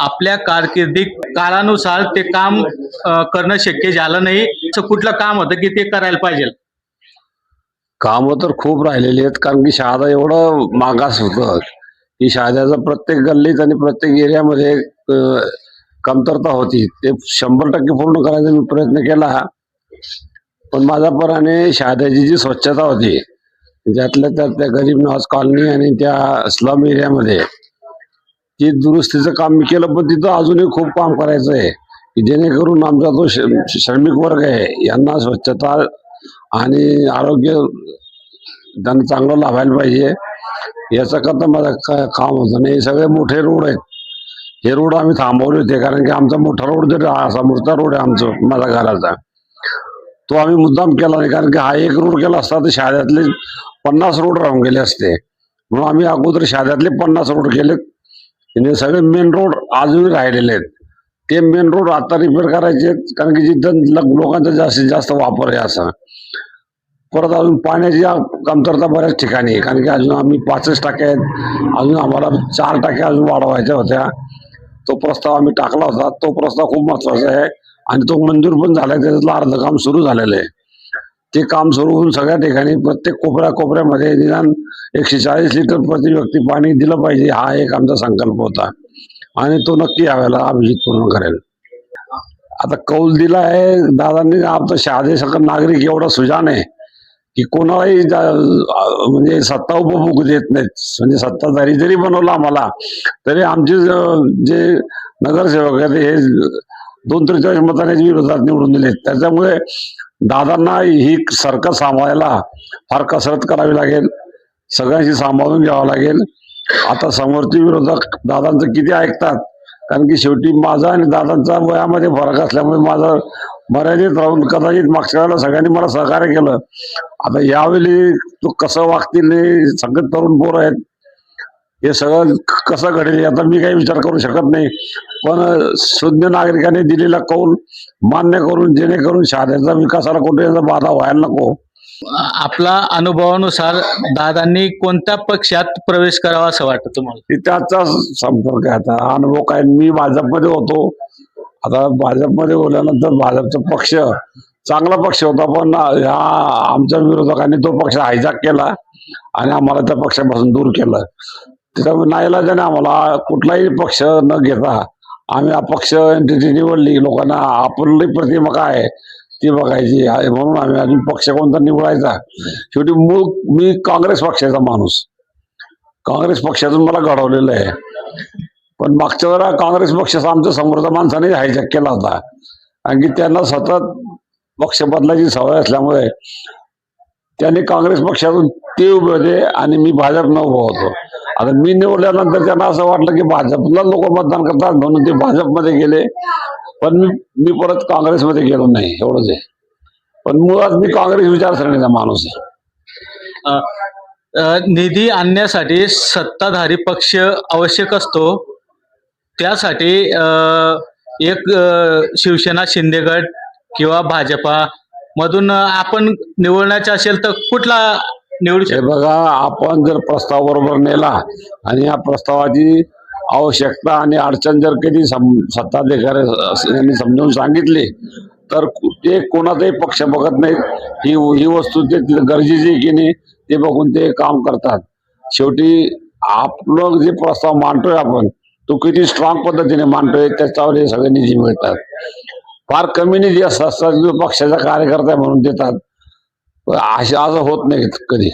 आपल्या कारकिर्दीत काळानुसार ते काम करणं शक्य झालं नाही. असं कुठलं काम होतं की ते करायला पाहिजे? कामं तर खूप राहिलेली आहेत, कारण की शहादा एवढं मागास होतं की शहाद्याचं प्रत्येक गल्लीत आणि प्रत्येक एरियामध्ये कमतरता होती. ते 100% पूर्ण करायचा मी प्रयत्न केला. पण माझ्यापराने शहाद्याची जी स्वच्छता होती, ज्यातल्या त्यात त्या गरीब नवाज कॉलनी आणि त्या स्लम एरियामध्ये ती दुरुस्तीचं काम मी केलं. पण तिथं अजूनही खूप काम करायचं आहे, की जेणेकरून आमचा जो श्रमिक वर्ग आहे यांना स्वच्छता आणि आरोग्य त्यांना चांगलं लाभायला पाहिजे, याचा करता माझं काम होतं. नाही, हे सगळे मोठे रोड आहेत. हे रोड आम्ही थांबवले होते, कारण की आमचा मोठा रोड जर समोरचा रोड आहे आमचा माझ्या घराचा, तो आम्ही मुद्दाम केला नाही, कारण की हा एक रोड केला असता तर शहाद्यातले 50 रोड राहून गेले असते. म्हणून आम्ही अगोदर शहाद्यातले 50 रोड केले. म्हणजे सगळे मेन रोड अजूनही राहिलेले आहेत. ते मेन रोड आता रिपेअर करायचे आहेत, कारण की जिथं लोकांचा जास्तीत जास्त वापर आहे असा. परत अजून पाण्याची कमतरता बऱ्याच ठिकाणी आहे, कारण की अजून आम्ही 65% आहेत, अजून आम्हाला 4% अजून वाढवायच्या होत्या. तो प्रस्ताव आम्ही टाकला होता. तो प्रस्ताव खूप महत्वाचा आहे आणि तो मंजूर पण झालाय. त्याच्यातलं अर्ध काम सुरू झालेलं आहे. ते काम सुरू होऊन सगळ्या ठिकाणी प्रत्येक कोपऱ्यामध्ये निदान 140 लिटर प्रति व्यक्ती पाणी दिलं पाहिजे, हा एक आमचा संकल्प होता आणि तो नक्की यावेळेला अभिजित पूर्ण करेल. आता कौल दिला आहे दादांनी. आमचा शहादेसारखा नागरिक एवढा सुजाण आहे की कोणालाही म्हणजे सत्ता उपभोगू देत नाहीत. म्हणजे सत्ताधारी जरी बनवलं आम्हाला, तरी आमचे जे नगरसेवक आहेत हे 2/3 मताने विरोधात निवडून दिले. त्याच्यामुळे दादांना ही सरकार सांभाळायला फार कसरत करावी लागेल, सगळ्यांशी सांभाळून घ्यावं लागेल. आता समोरचे विरोधक दादांचं किती ऐकतात, कारण की शेवटी माझा आणि दादांचा वयामध्ये फरक असल्यामुळे माझं मर्यादित राहून कदाचित मागच्या वेळेला सगळ्यांनी मला सहकार्य केलं. आता यावेळी तो कसं वागतील, सगळे तरुण पोर आहेत, हे सगळं कसं घडेल याचा मी काही विचार करू शकत नाही. पण शुद्ध नागरिकांनी दिलेला कौल मान्य करून, जेणेकरून शहाद्याचा विकासाला कुठे बाधा व्हायला नको. आपला अनुभवानुसार दादांनी कोणत्या पक्षात प्रवेश करावा असं वाटतं तुम्हाला? त्याचा संपर्क आहे. आता अनुभव काय, मी भाजपमध्ये होतो. आता भाजपमध्ये बोलल्यानंतर भाजपचा पक्ष चांगला पक्ष होता, पण ह्या आमच्या विरोधकांनी तो पक्ष हायजॅक केला आणि आम्हाला त्या पक्षापासून दूर केलं. त्याच्यामुळे नाईलाजाने आम्हाला कुठलाही पक्ष न घेता आम्ही अपक्ष एंटिटी निवडली. लोकांना आपली प्रतिमा काय आहे ती बघायची आहे, म्हणून आम्ही अजून पक्ष कोणता निवडायचा. शेवटी मी काँग्रेस पक्षाचा माणूस, काँग्रेस पक्षातून मला घडवलेलं आहे. पण मागच्या वेळा काँग्रेस पक्षाचा आमच्या समोरच्या माणसाने हायजॅक केला होता, कारण की त्यांना सतत पक्ष बदलायची सवय असल्यामुळे त्यांनी काँग्रेस पक्षातून ते उभे होते आणि मी भाजपनं उभा होतो. आता मी निवडल्यानंतर त्यांना असं वाटलं की भाजपला लोक मतदान करतात म्हणून ते भाजपमध्ये गेले, पण मी परत काँग्रेसमध्ये गेलो नाही, एवढंच आहे. पण मुळात मी काँग्रेस विचारसरणीचा माणूस आहे. निधी आणण्यासाठी सत्ताधारी पक्ष आवश्यक असतो. त्यासाठी एक शिवसेना, शिंदे गट किंवा भाजपा मधून आपण निवडण्याचे असेल तर कुठला निवडू शकतो? बघा, आपण जर प्रस्ताव बरोबर नेला आणि या प्रस्तावाची आवश्यकता आणि अडचण जर कधी सत्ताधारी समजावून सांगितली तर ते कोणाचाही पक्ष बघत नाहीत. ही वस्तू ते गरजेची आहे की नाही ते बघून ते काम करतात. शेवटी आपलं जे प्रस्ताव मांडतोय आपण, तो किती स्ट्रॉंग पद्धतीने मांडतोय त्याच्यावर हे सगळे निधी मिळतात. फार कमी निधी असतात जो पक्षाचा कार्यकर्ता म्हणून देतात. असं होत नाही कधी.